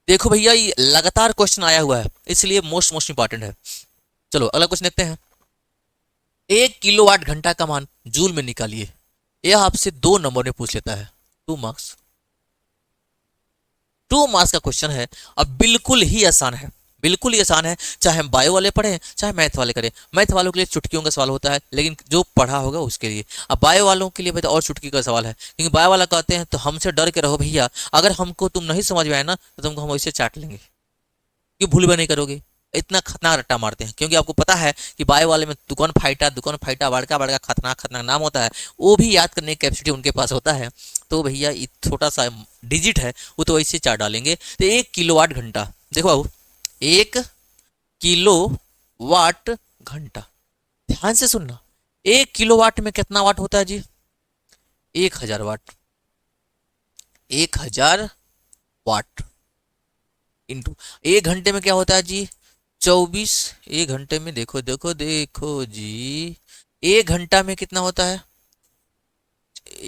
देखो भैया ये लगातार क्वेश्चन आया हुआ है, इसलिए मोस्ट इंपॉर्टेंट है। चलो अगला क्वेश्चन देखते हैं। 1 किलोवाट घंटा का मान जूल में निकालिए। यह आपसे 2 नंबर में पूछ लेता है, 2 मार्क्स। 2 मार्क्स का क्वेश्चन है। अब बिल्कुल ही आसान है, बिल्कुल ही आसान है, चाहे हम बायो वाले पढ़ें चाहे मैथ वाले करें। मैथ वालों के लिए चुटकियों का सवाल होता है, लेकिन जो पढ़ा होगा उसके लिए। अब बायो वालों के लिए भाई और चुटकी का सवाल है, क्योंकि बायो वाला कहते हैं तो हमसे डर के रहो भैया, अगर हमको तुम नहीं समझ में आए ना तो तुमको हम वैसे चाट लेंगे, क्यों भूल भी नहीं करोगे। इतना खतरनाक रट्टा मारते हैं, क्योंकि आपको पता है कि बायो वाले में दुकान फाइटा बड़का बड़का खतरनाक खतरनाक नाम होता है, वो भी याद करने की कैपेसिटी उनके पास होता है। तो भैया ये छोटा सा डिजिट है वो तो वैसे चार डालेंगे। तो 1 किलोवाट घंटा, देखो बाबू 1 किलोवाट घंटा, ध्यान से सुनना। 1 किलोवाट में कितना वाट होता है जी? 1,000 वाट। 1,000 वाट इंटू 1 घंटे में क्या होता है जी? 24। 1 घंटे में देखो देखो देखो जी, 1 घंटा में कितना होता है?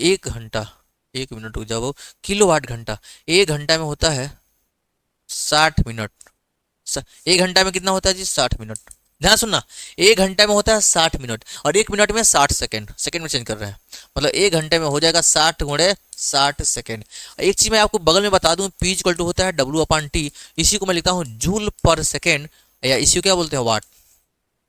1 घंटा, 1 मिनट रुक जाओ, किलोवाट घंटा 1 घंटा में होता है 60 मिनट। 1 घंटा में कितना होता है जी? 60 मिनट। ध्यान सुनना, 1 घंटा में होता है 60 मिनट, और 1 मिनट में 60 सेकेंड, सेकेंड में चेंज कर रहे हैं। मतलब 1 घंटे में हो जाएगा 60 गुणे 60 सेकेंड। एक चीज मैं आपको बगल में बता दूं, पी इक्वल टू होता है W/T, इसी को मैं लिखता हूँ जूल पर सेकेंड, या इसी को क्या बोलते हैं? वाट।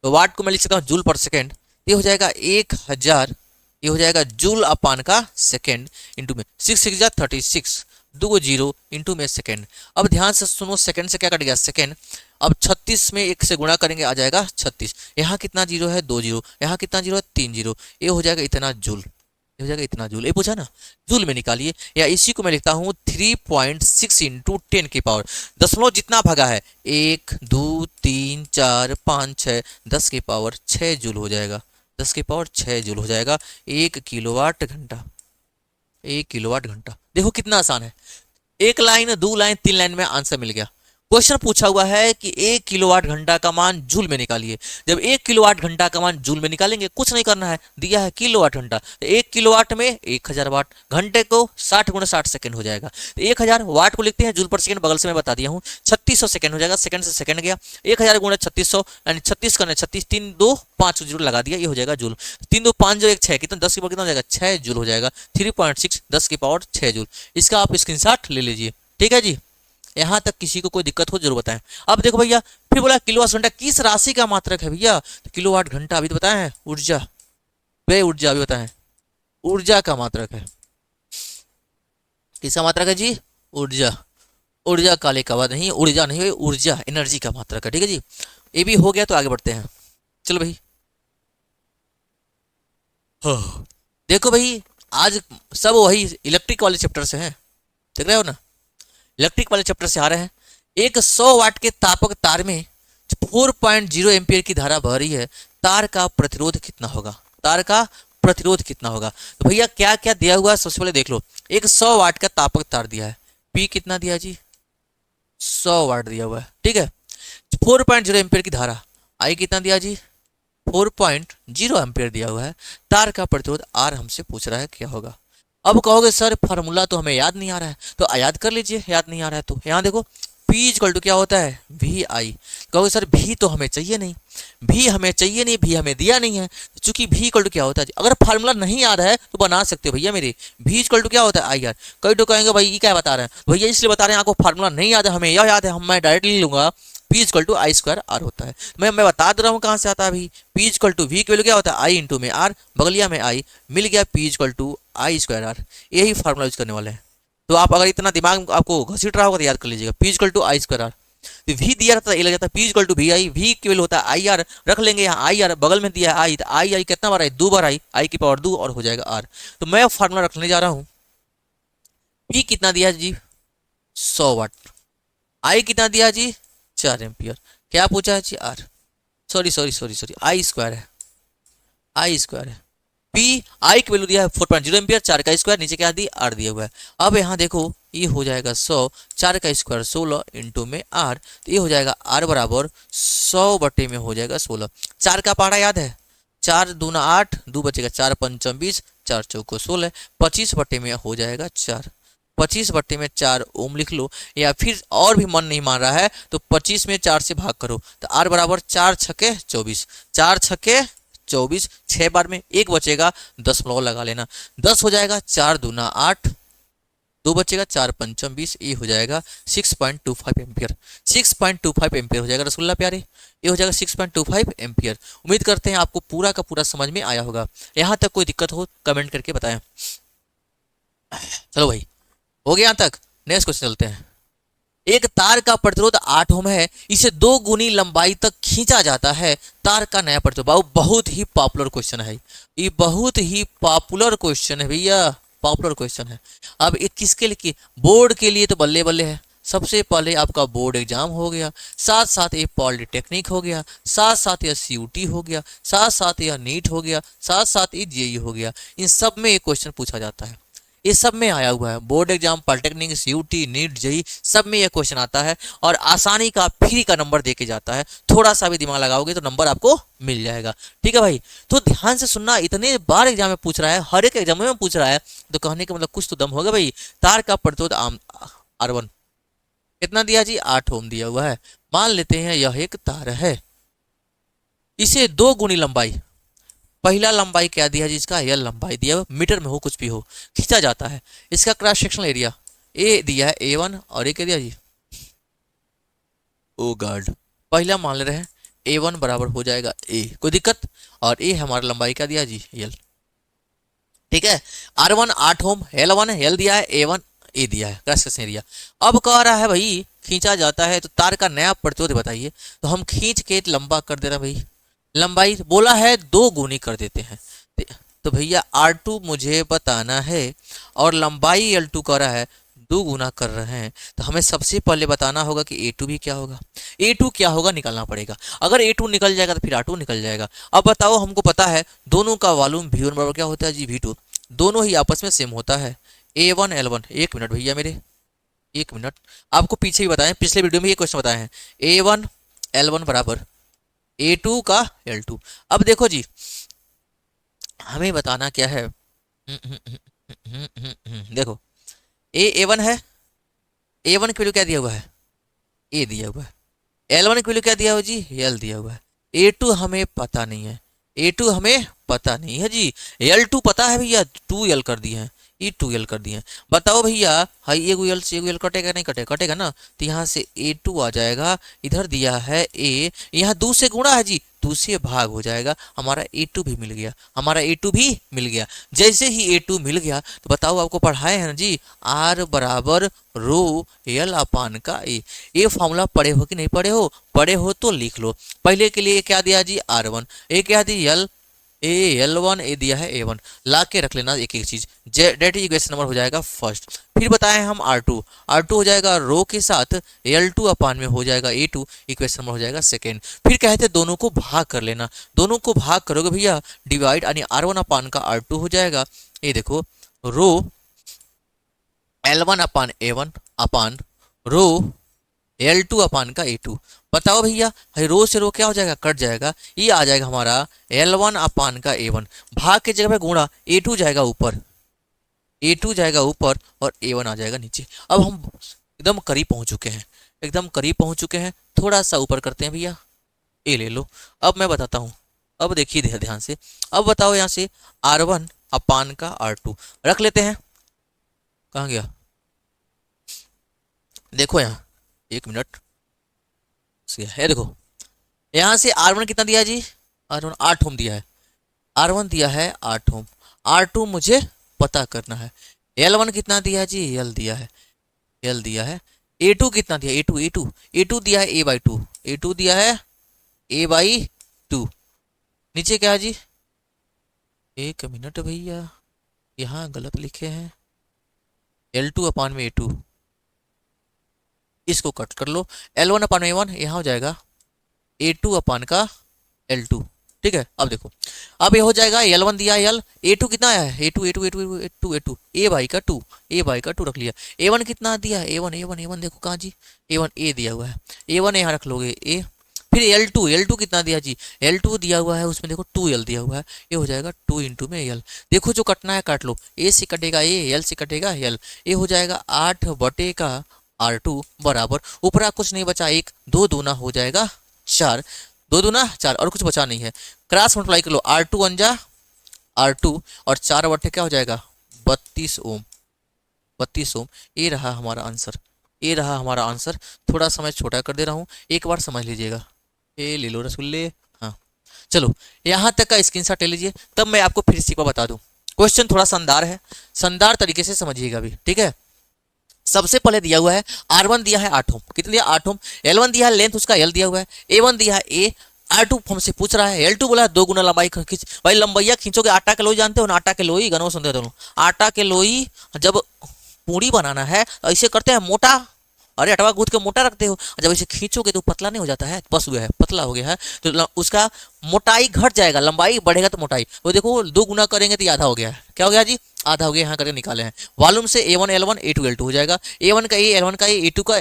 तो वाट को मैं लिख सकता हूँ जूल पर सेकेंड। ये हो जाएगा 1,000, ये हो जाएगा जूल अपान का सेकेंड इंटू में 6 36, 2 जीरो इंटू में सेकेंड। अब ध्यान से सुनो, सेकेंड से क्या कट गया? सेकेंड। अब 36 में 1 से गुणा करेंगे आ जाएगा 36। यहाँ कितना जीरो है? 2 जीरो। यहाँ कितना जीरो है? 3 जीरो। ये हो जाएगा इतना जूल, ये हो जाएगा इतना जूल। ये पूछा ना, जूल में निकालिए, या इसी को मैं लिखता हूँ 3.6 इंटू 10 की पावर, दशमलव जितना भगा है 1 2 3 4 5 6, 10 की पावर 6 जूल हो जाएगा। 10 की पावर 6 जूल हो जाएगा 1 किलोवाट घंटा। 1 किलोवाट घंटा, देखो कितना आसान है। 1 लाइन 2 लाइन 3 लाइन में आंसर मिल गया। क्वेश्चन पूछा हुआ है कि 1 किलोवाट घंटा का मान जूल में निकालिए। जब 1 किलोवाट घंटा का मान जूल में निकालेंगे, कुछ नहीं करना है, दिया है किलोवाट घंटा, तो 1 किलोवाट में 1,000 वाट, घंटे को 60 गुणा 60 सेकंड हो जाएगा। तो 1,000 वाट को लिखते हैं जूल पर सेकंड, बगल से मैं बता दिया हूँ 3600 सेकंड हो जाएगा। सेकंड से सेकंड गया, 1,000 गुणा 3600, यानी 36 करने 36, 3 2 5 जीरो लगा दिया, ये हो जाएगा जूल। 3 2 5 जो 1 6, कितना 10 की पावर कितना हो जाएगा? 6 जूल हो जाएगा। 3.6 10 की पावर 6 जूल। इसका आप स्क्रीनशॉट ले लीजिए, ठीक है जी। यहाँ तक किसी को कोई दिक्कत हो जरूर बताएं। अब देखो भैया, फिर बोला किलोवाट घंटा किस राशि का मात्रक है भैया? तो किलोवाट घंटा अभी तो बताए हैं, ऊर्जा, वे ऊर्जा अभी बताए, ऊर्जा का मात्रक है। किसका मात्रक है जी? ऊर्जा। ऊर्जा काले का बात नहीं, ऊर्जा नहीं, ऊर्जा एनर्जी का मात्रक है, ठीक है जी। ये भी हो गया, तो आगे बढ़ते हैं। चलो भाई, हाँ। देखो भाई, आज सब वही इलेक्ट्रिक वाले चैप्टर से हैं, देख रहे हो ना, इलेक्ट्रिक वाले चैप्टर से आ रहे हैं। एक 100 वाट के तापक तार में 4.0 एम्पियर की धारा बह रही है, तार का प्रतिरोध कितना होगा? तार का प्रतिरोध कितना होगा? तो भैया क्या क्या दिया हुआ है, सबसे पहले देख लो। एक 100 वाट का तापक तार दिया है, पी कितना दिया जी? 100 वाट दिया हुआ है, ठीक है। 4.0 एम्पियर की धारा, आई कितना दिया जी? 4.0 एम्पियर दिया हुआ है। तार का प्रतिरोध आर हमसे पूछ रहा है क्या होगा। अब कहोगे सर फार्मूला तो हमें याद नहीं आ रहा है, तो याद कर लीजिए, याद नहीं आ रहा है तो यहाँ देखो, P इक्वल टू क्या होता है? वी आई। कहोगे सर भी तो हमें चाहिए नहीं, भी हमें चाहिए नहीं, भी हमें दिया नहीं है। चूंकि भी इक्वल टू क्या होता है, अगर फार्मूला नहीं याद है तो बना सकते हो भैया मेरे। भी इक्वल टू क्या होता है? I R. कई तो कहेंगे भाई ये क्या बता रहे हैं भैया, इसलिए बता रहे हैं आपको फार्मूला नहीं याद है, हमें यह याद है, मैं डायरेक्टली लूंगा। P equal to I square R होता है। मैं बता दे रहा हूँ कहाँ से आता है अभी। P इक्वल टू वी की वैल्यू क्या होता है? आई इंटू में आर, बगलिया में आई, मिल गया P equal to I square R. यही फार्मूला यूज करने वाले हैं। तो आप अगर इतना दिमाग आपको घसीट रहा होगा तो याद कर लीजिएगा, P equal to I square R. तो वी दिया रहता है ए लग जाता है, P equal to V I, V केवल होता है आई आर, रख लेंगे यहाँ आई आर, बगल में दिया है आई, तो आई आई कितना बार आई, 2 बार आई की पावर 2 और हो जाएगा आर। तो मैं फार्मूला रखने जा रहा हूँ, पी कितना दिया जी 100 वाट, आई कितना दिया जी 4 एम्पियर, क्या पूछा है जी आर, सॉरी आई स्क्वायर है, आई स्क्वायर है, पी आई की वैल्यू दिया है 4.0 एम्पियर, 4 का स्क्वायर, नीचे क्या दी आर दिया हुआ है। अब यहाँ देखो ये हो जाएगा 100, 4 का स्क्वायर 16 इंटू में आर, तो ये हो जाएगा आर बराबर 100 बटे में हो जाएगा 16। 4 का पहाड़ा याद है, 4 दूना 8, 2 बचेगा 4 पंचम 20, 4 चौको 16, 25 बटे में हो जाएगा 4, 25 बटे में 4 ओम लिख लो, या फिर और भी मन नहीं मान रहा है तो 25 में 4 से भाग करो, तो आर बराबर 4 छक्के 24, 4 छक्के 24, 6 बार में 1 बचेगा, 10 लगा लेना, 10 हो जाएगा, 4 दूना 8, 2 बचेगा 4 पंचम 20, ये हो जाएगा 6.25 एम्पियर, 6.25 एम्पियर हो जाएगा रसगुल्ला प्यारे, ये हो जाएगा 6.25 एम्पियर। उम्मीद करते हैं आपको पूरा का पूरा समझ में आया होगा। यहाँ तक कोई दिक्कत हो कमेंट करके बताएं। चलो भाई हो गया यहाँ तक, नेक्स्ट क्वेश्चन चलते हैं। एक तार का प्रतिरोध 8 ओम है, इसे 2 गुनी लंबाई तक खींचा जाता है, तार का नया प्रतिरोध। बहुत ही पॉपुलर क्वेश्चन है ये, बहुत ही पॉपुलर क्वेश्चन है भैया, पॉपुलर क्वेश्चन है। अब ये किसके लिए, बोर्ड के लिए तो बल्ले बल्ले है, सबसे पहले आपका बोर्ड एग्जाम हो गया, साथ साथ ये पॉलिटेक्निक हो गया, साथ साथ यह सीयूटी हो गया, साथ साथ यह नीट हो गया, साथ साथ ये जेई हो गया, इन सब में ये क्वेश्चन पूछा जाता है, ये सब में आया हुआ है, board exam, polytechnic, CUET, NEET, JEE, सब में ये क्वेश्चन आता है और आसानी का फ्री का नंबर देके जाता है, थोड़ा सा भी दिमाग लगाओगे तो नंबर आपको मिल जाएगा। ठीक है भाई, तो ध्यान से सुनना, इतने बार एग्जाम में पूछ रहा है, हर एक एग्जाम में पूछ रहा है, तो कहने का मतलब कुछ तो दम होगा भाई। तार का प्रतिरोध R1 कितना दिया जी 8 ओम दिया हुआ है, मान लेते हैं यह एक तार है, इसे 2 गुनी लंबाई, पहला लंबाई क्या दिया जी इसका, एल लंबाई दिया हुआ, मीटर में हो कुछ भी हो, खींचा जाता है। इसका क्रॉस सेक्शनल एरिया ए दिया है A1 और ए क्या दिया जी, ओ गॉड, पहला मान ले रहे हैं A1 बराबर हो जाएगा ए, कोई दिक्कत, और ए हमारा लंबाई क्या दिया जी एल। ठीक है, R1 8 ओम, L1 है, एल दिया है, A1 ए दिया है, क्रॉस सेक्शनल एरिया। अब कह रहा है भाई खींचा जाता है, तो तार का नया प्रतिरोध बताइए, तो हम खींच के लंबा कर दे रहे हैं भाई, लंबाई बोला है 2 गुनी कर देते हैं, तो भैया R2 मुझे बताना है और लंबाई L2 कर रहा है, 2 गुना कर रहे हैं, तो हमें सबसे पहले बताना होगा कि A2 भी क्या होगा, A2 क्या होगा निकालना पड़ेगा। अगर A2 निकल जाएगा तो फिर R2 निकल जाएगा। अब बताओ, हमको पता है दोनों का वॉल्यूम V1 बराबर क्या होता है जी V2, दोनों ही आपस में सेम होता है, A1 L1। एक मिनट भैया मेरे, एक मिनट, आपको पीछे भी बताएं, पिछले वीडियो में ये क्वेश्चन बताए हैं, A1 L1 बराबर A2 का L2। अब देखो जी हमें बताना क्या है, देखो A1 है, A1 की वैल्यू क्या दिया हुआ है, A दिया हुआ है, L1 की वैल्यू क्या दिया हुआ जी, L दिया हुआ है, A2 हमें पता नहीं है, A2 हमें पता नहीं है जी, L2 पता है भैया, 2L कर दिए हैं, ये 2L कर दिए हैं। बताओ भैया, हाई एगो L से एगो L कटेगा नहीं, कटेगा ना, तो यहाँ से A2 आ जाएगा, इधर दिया है A, यहाँ 2 से गुणा है जी, 2 से भाग हो जाएगा, हमारा A2 भी मिल गया, हमारा A2 भी मिल गया। जैसे ही A2 मिल गया तो बताओ, आपको पढ़ाए हैं ना जी, R बराबर रो L अपान का A। ये फॉर्मूला पढ़े हो कि नहीं पढ़े हो, पढ़े हो तो लिख लो। पहले के लिए क्या दिया जी R1, ए क्या दी L, ए L1, ए दिया है A1, ला के रख लेना एक एक चीज, डेट इक्वेशन नंबर हो जाएगा फर्स्ट। फिर बताएं हम R2, R2 हो जाएगा रो के साथ L2 अपान में हो जाएगा A2, इक्वेशन नंबर हो जाएगा सेकेंड। फिर कहते हैं दोनों को भाग कर लेना, दोनों को भाग करोगे भैया डिवाइड, यानी R1 अपान का R2 हो जाएगा, ये देखो रो L1 अपान A1 अपान रो L2 अपान का A2। बताओ भैया, रो से रो क्या हो जाएगा, कट जाएगा, ये आ जाएगा हमारा L1 अपान का A1, भाग के जगह पे गुणा, A2 जाएगा ऊपर, A2 जाएगा ऊपर और A1 आ जाएगा नीचे। अब हम एकदम करीब पहुंच चुके हैं, एकदम करीब पहुंच चुके हैं, थोड़ा सा ऊपर करते हैं भैया, ए ले लो। अब मैं बताता हूँ, अब देखिए ध्यान से, अब बताओ यहाँ से R1 अपान का R2 रख लेते हैं, कहाँ गया, देखो यहाँ, एक मिनट है, देखो यहाँ से R1 कितना दिया जी, R1 8 ओम दिया है, R1 दिया है 8 ओम, R2 मुझे पता करना है, L1 कितना दिया जी, L दिया है, L दिया है, A2 कितना दिया, A2 दिया है A/2, A2 दिया है A/2। नीचे क्या है जी, एक मिनट भैया, यहाँ गलत लिखे हैं, L2 अपान में A2, इसको कट कर लो, L1 अपान में A1, यहाँ हो जाएगा A2 अपान का L2। ठीक है, अब देखो, अब ये हो जाएगा L1 दिया है L, A2 कितना आया है, A2 A/2 रख लिया। A1 कितना दिया है, A1 देखो कहाँ जी, A1 A दिया हुआ है, A1 यहाँ रख लोगे A। फिर L2 कितना दिया जी, L2 दिया हुआ है, उसमें देखो 2L दिया हुआ है, ये हो जाएगा 2 इंटू में L। देखो जो कटना है काट लो, A से कटेगा A, L से कटेगा L, ये हो जाएगा 8/R2 बराबर, ऊपर कुछ नहीं बचा, 1, 2 दूना हो जाएगा 4, 2 दूना 4, और कुछ बचा नहीं है। क्रॉस मल्टीप्लाई कर लो, R2 अंजा R2 और 4/, क्या हो जाएगा 32 ओम, 32 ओम। ये रहा हमारा आंसर, ये रहा हमारा आंसर। थोड़ा समय छोटा कर दे रहा हूँ, एक बार समझ लीजिएगा। ये ले लो रसगुल्ले। हाँ चलो, यहाँ तक का स्क्रीनशॉट ले लीजिए, तब मैं आपको फिर इसी को बता दूँ। क्वेश्चन थोड़ा शानदार है, शानदार तरीके से समझिएगा भी, ठीक है। सबसे पहले दिया हुआ है R1 दिया है 8 ओम, कितना दिया 8 ओम, L1 दिया है लेंथ उसका L दिया हुआ है, A1 दिया है A, R2 हमसे पूछ रहा है, L2 बोला है 2 गुना लंबाई खींच। भाई लंबाइया खींचोगे, आटा के लोई जानते हो ना, आटा के लोई गनों सुनते दोनों, आटा के लोई जब पूरी बनाना है ऐसे करते हैं मोटा, अरे अटवा गूंथ के मोटा रखते हो, जब इसे खींचोगे तो पतला नहीं हो जाता है, बस हुआ है पतला हो गया है, तो उसका मोटाई घट जाएगा, लंबाई बढ़ेगा तो मोटाई, वो देखो 2 गुना करेंगे तो आधा हो गया है, क्या हो गया जी, आधा हो गया। यहाँ करके निकाले हैं वॉल्यूम से A1 L1 A2 L2 हो जाएगा, A1 का A L1 का A A2 का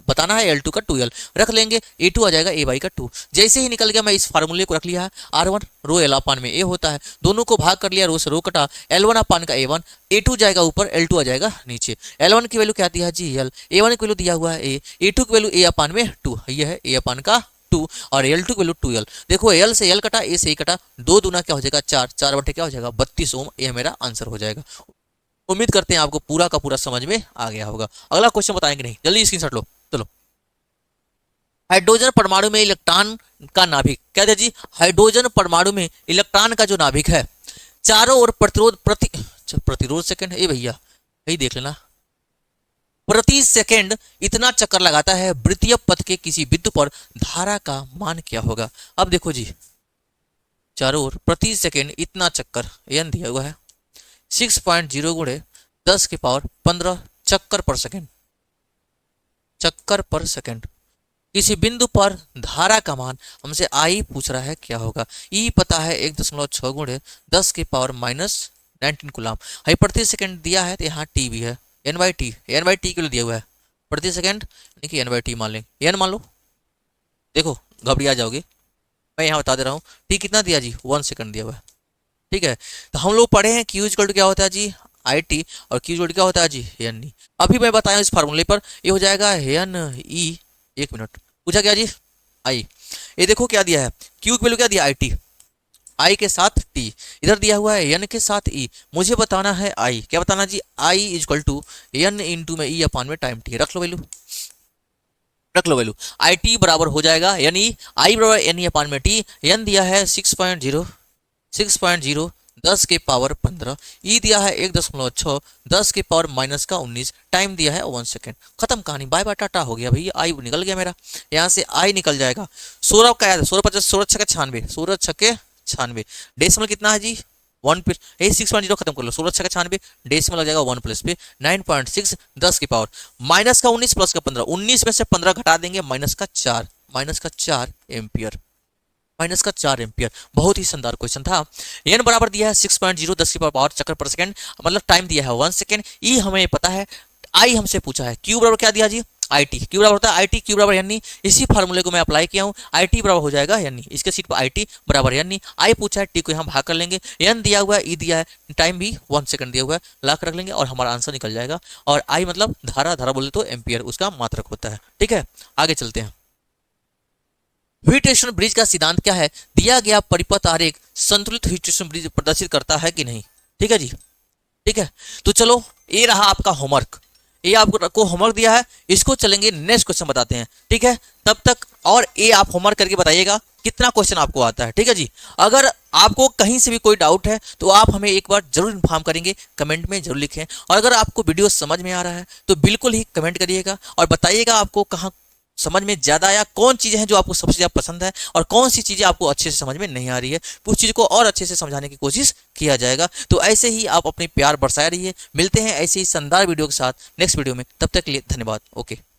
बताना है, L2 का 2L रख लेंगे, A2 आ जाएगा A/2। जैसे ही निकल गया मैं इस फार्मूले को रख लिया है, R1 रो L अपान में A होता है, दोनों को भाग कर लिया, रो से रो कटा, L1 अपान का A1, A2 जाएगा ऊपर, L2 आ जाएगा नीचे। L1 की वैल्यू क्या दिया है जी L, A1 की वैल्यू दिया हुआ है A, A2 की वैल्यू A अपान में 2, ये है A अपान का 2, और L2 की वैल्यू 2L। देखो L से L कटा, A से A कटा, 2 दूना क्या हो जाएगा 4, 4/, क्या हो जाएगा 32 ओम, ये मेरा आंसर हो जाएगा। उम्मीद करते हैं आपको पूरा का पूरा समझ में आ गया होगा। अगला क्वेश्चन बताएंगे नहीं, जल्दी स्क्रीनशॉट लो। चलो, हाइड्रोजन परमाणु में इलेक्ट्रॉन का नाभिक, क्या है जी, हाइड्रोजन परमाणु में इलेक्ट्रॉन का जो नाभिक है, चारों ओर प्रतिरोध सेकंड, ए भैया यही देख लेना, प्रति सेकंड इतना चक्कर लगाता है, वृत्तीय पथ के किसी बिंदु पर धारा का मान क्या होगा। अब देखो जी, चारों ओर प्रति सेकंड इतना चक्कर, एन दिया हुआ है, 6.0 गुणे 10 की पावर 15 चक्कर पर सेकंड, चक्कर पर सेकंड। किसी बिंदु पर धारा का मान हमसे आई पूछ रहा है, क्या होगा। ई पता है 1.6 गुणे 10 की पावर -19 कूलाम, हाई प्रति सेकंड दिया है, तो यहाँ टी भी है, n/t के लिए दिया हुआ है, प्रति सेकंड यानी कि n/t मान लेंगे, n मान लो, देखो घबरिया जाओगे, मैं यहाँ बता दे रहा हूँ, टी कितना दिया जी 1 सेकंड दिया हुआ है, ठीक है। तो हम लोग पढ़े हैं Q इक्वल टू क्या होता है जी IT, और Q इक्वल टू क्या होता है जी NE। अभी मैं बताया इस फार्मूले पर, ये हो जाएगा NE, एक मिनट, पूछा क्या जी I, ये देखो क्या दिया है, Q की वैल्यू क्या दिया IT, I के साथ T, इधर दिया हुआ है N के साथ E, मुझे बताना है I, क्या बताना जी I equal to N into में E अपान में टाइम T, रख लो वैल्यू, रख लो वैल्यू, IT बराबर हो जाएगा NE, I बराबर NE अपान में T, N दिया है 6.0 10 के पावर 15, ई दिया है 1.6 10 के पावर -19, टाइम दिया है 1 सेकंड। खत्म कहानी, बाय बाय टाटा हो गया भैया, आई निकल गया मेरा, यहाँ से आई निकल जाएगा। 16 का याद, 16 50 16 छक्के 96, 16 छक्के 96, डेसिमल कितना है जी 1 पे, 6.0 खत्म कर लो, 16 छक्के 96, डेसिमल लग जाएगा 1 प्लस पे 9.6 10 की पावर माइनस का 19 प्लस का 15, 19 में से 15 घटा देंगे, -4 एम्पियर, -4 एम्पियर। बहुत ही शानदार क्वेश्चन था। एन बराबर दिया है 6.0 10 की पावर चक्कर पर सेकंड, मतलब टाइम दिया है 1 सेकंड। ई हमें पता है, आई हमसे पूछा है, क्यू बराबर क्या दिया जी IT, क्यू बराबर होता है IT, क्यू बराबर NE, इसी फार्मूले को मैं अप्लाई किया हूँ, IT बराबर हो जाएगा NE, इसके सीट पर IT बराबर NE, आई पूछा है, टी को यहाँ भाग कर लेंगे, एन दिया हुआ है, ई दिया है, टाइम भी 1 सेकंड दिया हुआ है, ला कर रख लेंगे और हमारा आंसर निकल जाएगा। और आई मतलब धारा बोले तो एम्पियर उसका मात्रक होता है, ठीक है। आगे चलते हैं। हीट एक्सचेंजर ब्रिज का सिद्धांत क्या है, दिया गया परिपथ आरेख संतुलित हीट एक्सचेंजर ब्रिज प्रदर्शित करता है कि नहीं, ठीक है जी, ठीक है। तो चलो, ये रहा आपका होमवर्क, ये आपको होमवर्क दिया है, इसको चलेंगे नेक्स्ट क्वेश्चन बताते हैं, ठीक है। तब तक और ये आप होमवर्क करके बताइएगा कितना क्वेश्चन आपको आता है, ठीक है जी। अगर आपको कहीं से भी कोई डाउट है तो आप हमें एक बार जरूर इन्फॉर्म करेंगे, कमेंट में जरूर लिखें। और अगर आपको वीडियो समझ में आ रहा है तो बिल्कुल ही कमेंट करिएगा और बताइएगा आपको कहाँ समझ में ज़्यादा आया, कौन चीज़ें हैं जो आपको सबसे ज़्यादा पसंद है और कौन सी चीज़ें आपको अच्छे से समझ में नहीं आ रही है। उस चीज़ को और अच्छे से समझाने की कोशिश किया जाएगा। तो ऐसे ही आप अपने प्यार बरसाए रहिए। मिलते हैं ऐसे ही शानदार वीडियो के साथ नेक्स्ट वीडियो में, तब तक के लिए धन्यवाद। ओके।